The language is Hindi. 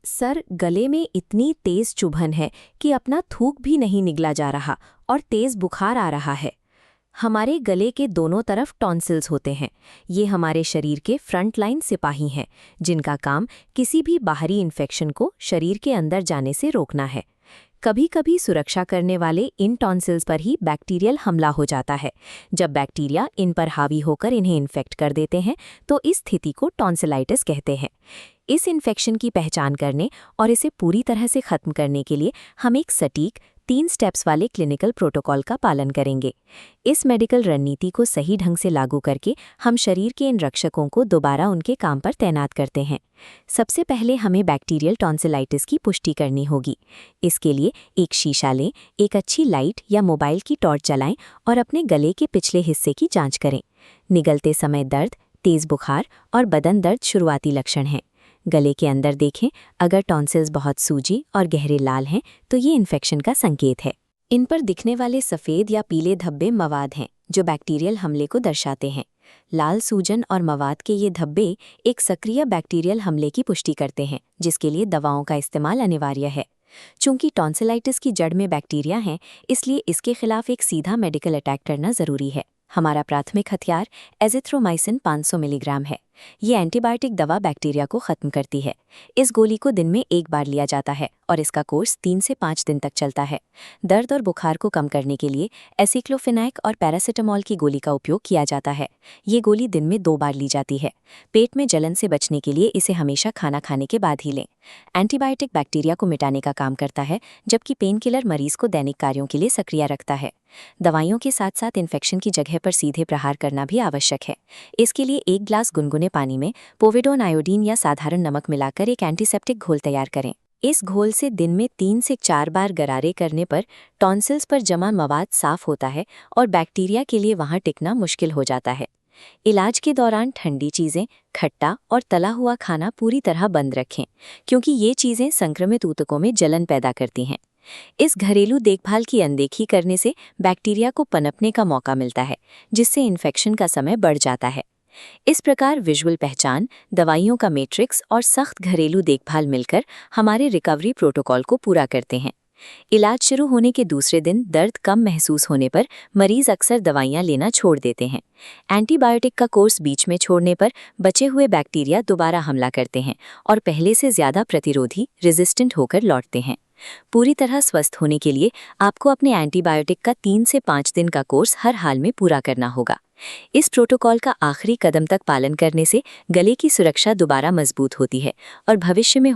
सर, गले में इतनी तेज चुभन है कि अपना थूक भी नहीं निगला जा रहा और तेज बुखार आ रहा है। हमारे गले के दोनों तरफ टॉन्सिल्स होते हैं। ये हमारे शरीर के फ्रंट लाइन सिपाही हैं, जिनका काम किसी भी बाहरी इन्फेक्शन को शरीर के अंदर जाने से रोकना है। कभी कभी सुरक्षा करने वाले इन टॉन्सिल्स पर ही बैक्टीरियल हमला हो जाता है। जब बैक्टीरिया इन पर हावी होकर इन्हें इन्फेक्ट कर देते हैं तो इस स्थिति को टॉन्सिलाइटिस कहते हैं। इस इन्फेक्शन की पहचान करने और इसे पूरी तरह से खत्म करने के लिए हम एक सटीक 3 स्टेप्स वाले क्लिनिकल प्रोटोकॉल का पालन करेंगे। इस मेडिकल रणनीति को सही ढंग से लागू करके हम शरीर के इन रक्षकों को दोबारा उनके काम पर तैनात करते हैं। सबसे पहले हमें बैक्टीरियल टॉन्सिलाइटिस की पुष्टि करनी होगी। इसके लिए एक शीशा लें, एक अच्छी लाइट या मोबाइल की टॉर्च जलाएं और अपने गले के पिछले हिस्से की जांच करें। निगलते समय दर्द, तेज बुखार और बदन दर्द शुरुआती लक्षण हैं। गले के अंदर देखें, अगर टॉन्सिल्स बहुत सूजी और गहरे लाल हैं तो ये इन्फेक्शन का संकेत है। इन पर दिखने वाले सफ़ेद या पीले धब्बे मवाद हैं जो बैक्टीरियल हमले को दर्शाते हैं। लाल सूजन और मवाद के ये धब्बे एक सक्रिय बैक्टीरियल हमले की पुष्टि करते हैं, जिसके लिए दवाओं का इस्तेमाल अनिवार्य है। चूंकि टॉन्सिलाइटिस की जड़ में बैक्टीरिया हैं, इसलिए इसके खिलाफ एक सीधा मेडिकल अटैक करना ज़रूरी है। हमारा प्राथमिक हथियार एजिथ्रोमाइसिन 500 मिलीग्राम है। ये एंटीबायोटिक दवा बैक्टीरिया को खत्म करती है। इस गोली को दिन में एक बार लिया जाता है और इसका कोर्स 3 से 5 दिन तक चलता है। दर्द और बुखार को कम करने के लिए एसिक्लोफेनाक और पैरासिटामॉल की गोली का उपयोग किया जाता है। ये गोली दिन में 2 बार ली जाती है। पेट में जलन से बचने के लिए इसे हमेशा खाना खाने के बाद ही लें। एंटीबायोटिक बैक्टीरिया को मिटाने का काम करता है, जबकि पेन किलर मरीज को दैनिक कार्यों के लिए सक्रिय रखता है। दवाइयों के साथ साथ इन्फेक्शन की जगह पर सीधे प्रहार करना भी आवश्यक है। इसके लिए 1 ग्लास गुनगुने पानी में पोविडोन आयोडीन या साधारण नमक मिलाकर एक एंटीसेप्टिक घोल तैयार करें। इस घोल से दिन में 3 से 4 बार गरारे करने पर टॉन्सिल्स पर जमा मवाद साफ होता है और बैक्टीरिया के लिए वहां टिकना मुश्किल हो जाता है। इलाज के दौरान ठंडी चीज़ें, खट्टा और तला हुआ खाना पूरी तरह बंद रखें, क्योंकि ये चीज़ें संक्रमित ऊतकों में जलन पैदा करती हैं। इस घरेलू देखभाल की अनदेखी करने से बैक्टीरिया को पनपने का मौका मिलता है, जिससे इन्फेक्शन का समय बढ़ जाता है। इस प्रकार विजुअल पहचान, दवाइयों का मैट्रिक्स और सख्त घरेलू देखभाल मिलकर हमारे रिकवरी प्रोटोकॉल को पूरा करते हैं। इलाज शुरू होने के दूसरे दिन दर्द कम महसूस होने पर मरीज अक्सर दवाइयां लेना छोड़ देते हैं। एंटीबायोटिक का कोर्स बीच में छोड़ने पर बचे हुए बैक्टीरिया दोबारा हमला करते हैं और पहले से ज़्यादा प्रतिरोधी रेजिस्टेंट होकर लौटते हैं। पूरी तरह स्वस्थ होने के लिए आपको अपने एंटीबायोटिक का 3 से 5 दिन का कोर्स हर हाल में पूरा करना होगा। इस प्रोटोकॉल का आखिरी कदम तक पालन करने से गले की सुरक्षा दोबारा मजबूत होती है और भविष्य में